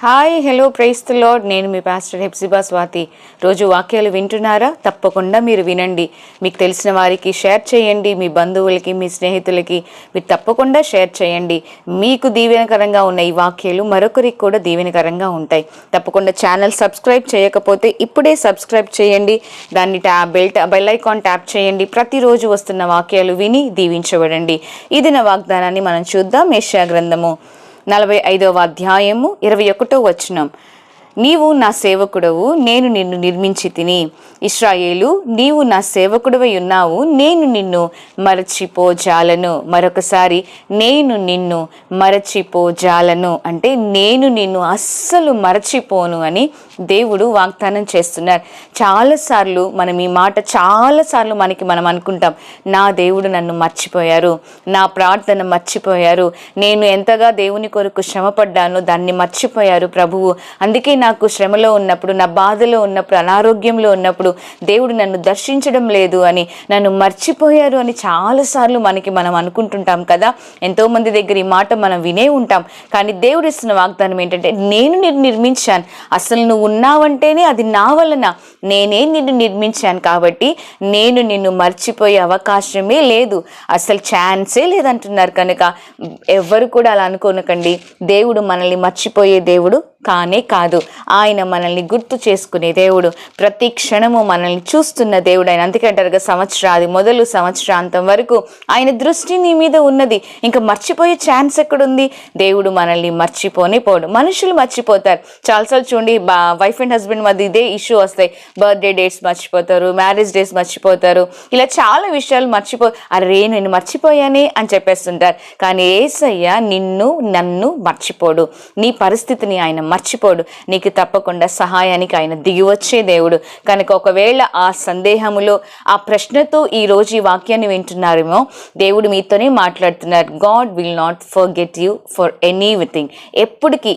Hi hello praise the lord. నేను మీ pastor Hepsiba Swathi. రోజు వాక్యాలు వింటున్నారా? తప్పకుండా మీరు వినండి. మీకు తెలిసిన వారికి షేర్ చేయండి, మీ బంధువులకి, మీ స్నేహితులకి మీరు తప్పకుండా షేర్ చేయండి. మీకు దీవెనకరంగా ఉన్న ఈ వాక్యాలు మరొకరికి కూడా దీవెనకరంగా ఉంటాయి. తప్పకుండా ఛానల్ సబ్స్క్రైబ్ చేయకపోతే ఇప్పుడే సబ్స్క్రైబ్ చేయండి. దాన్ని బెల్ ఐకాన్ ట్యాప్ చేయండి. ప్రతిరోజు వస్తున్న వాక్యాలు విని దీవించబడండి. ఇది నా వాగ్దానాన్ని మనం చూద్దాం. యెషయా గ్రంథము 45వ అధ్యాయము 21వ వచనం. నీవు నా సేవకుడవు, నేను నిన్ను నిర్మించి తిని. ఇశ్రాయేలు, నీవు నా సేవకుడవై ఉన్నావు, నేను నిన్ను మరచిపోజాలను. మరొకసారి, నేను నిన్ను మరచిపోజాలను అంటే నేను నిన్ను అస్సలు మరచిపోను అని దేవుడు వాగ్దానం చేస్తున్నారు. చాలాసార్లు మనం ఈ మాట చాలాసార్లు మనం అనుకుంటాం, నా దేవుడు నన్ను మర్చిపోయారు, నా ప్రార్థన మర్చిపోయారు, నేను ఎంతగా దేవుని కొరకు శ్రమపడ్డానో దాన్ని మర్చిపోయారు ప్రభువు. అందుకే నాకు శ్రమలో ఉన్నప్పుడు, నా బాధలో ఉన్నప్పుడు, అనారోగ్యంలో ఉన్నప్పుడు దేవుడు నన్ను దర్శించడం లేదు అని, నన్ను మర్చిపోయారు అని చాలాసార్లు మనం అనుకుంటుంటాం కదా. ఎంతోమంది దగ్గర ఈ మాట మనం వినే ఉంటాం. కానీ దేవుడు ఇస్తున్న వాగ్దానం ఏంటంటే, నేను నిన్ను నిర్మించాను, అసలు నువ్వు ఉన్నావంటేనే అది నా వలన, నేనే నిన్ను నిర్మించాను కాబట్టి నేను నిన్ను మర్చిపోయే అవకాశమే లేదు, అసలు ఛాన్సే లేదంటున్నారు. కనుక ఎవ్వరు కూడా అలా అనుకోనకండి. దేవుడు మనల్ని మర్చిపోయే దేవుడు కానే కాదు. ఆయన మనల్ని గుర్తు చేసుకునే దేవుడు, ప్రతి క్షణము మనల్ని చూస్తున్న దేవుడు ఆయన. అందుకే అంటారుగా, సంవత్సరాది మొదలు సంవత్సరాంతం వరకు ఆయన దృష్టి నీ మీద ఉన్నది. ఇంకా మర్చిపోయే ఛాన్స్ ఎక్కడుంది? దేవుడు మనల్ని మర్చిపోనే పోడు. మనుషులు మర్చిపోతారు. చాలాసార్లు చూడండి, వైఫ్ అండ్ హస్బెండ్ మధ్య ఇదే ఇష్యూ వస్తాయి. బర్త్డే డేట్స్ మర్చిపోతారు, మ్యారేజ్ డేస్ మర్చిపోతారు, ఇలా చాలా విషయాలు అరే నేను మర్చిపోయానే అని చెప్పేస్తుంటారు. కానీ యేసయ్య నిన్ను నన్ను మర్చిపోడు. నీ పరిస్థితిని ఆయన మర్చిపోడు. నీకు తప్పకుండా సహాయానికి ఆయన దిగి వచ్చే దేవుడు. కనుక ఒకవేళ ఆ సందేహములో, ఆ ప్రశ్నతో ఈరోజు ఈ వాక్యాన్ని వింటున్నారేమో, దేవుడు మీతోనే మాట్లాడుతున్నారు. God will not forget you for anything. ఎప్పటికీ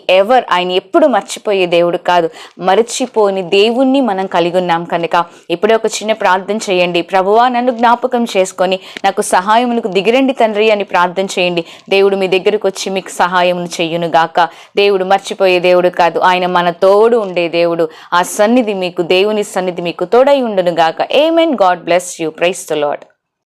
ఆయన ఎప్పుడు మర్చిపోయే దేవుడు కాదు. మర్చిపోని దేవుణ్ణి మనం కలిగి ఉన్నాం. కనుక ఇప్పుడే ఒక చిన్న ప్రార్థన చేయండి. ప్రభువా, నన్ను జ్ఞాపకం చేసుకొని నాకు సహాయములకు దిగిరండి తండ్రి అని ప్రార్థన చేయండి. దేవుడు మీ దగ్గరకు వచ్చి మీకు సహాయమును చెయ్యును గాక. దేవుడు మర్చిపోయే దేవుడు కాదు, ఆయన మన తోడు ఉండే దేవుడు. ఆ సన్నిధి మీకు, దేవుని సన్నిధి మీకు తోడై ఉండును గాక. Amen. God bless you. Praise the lord.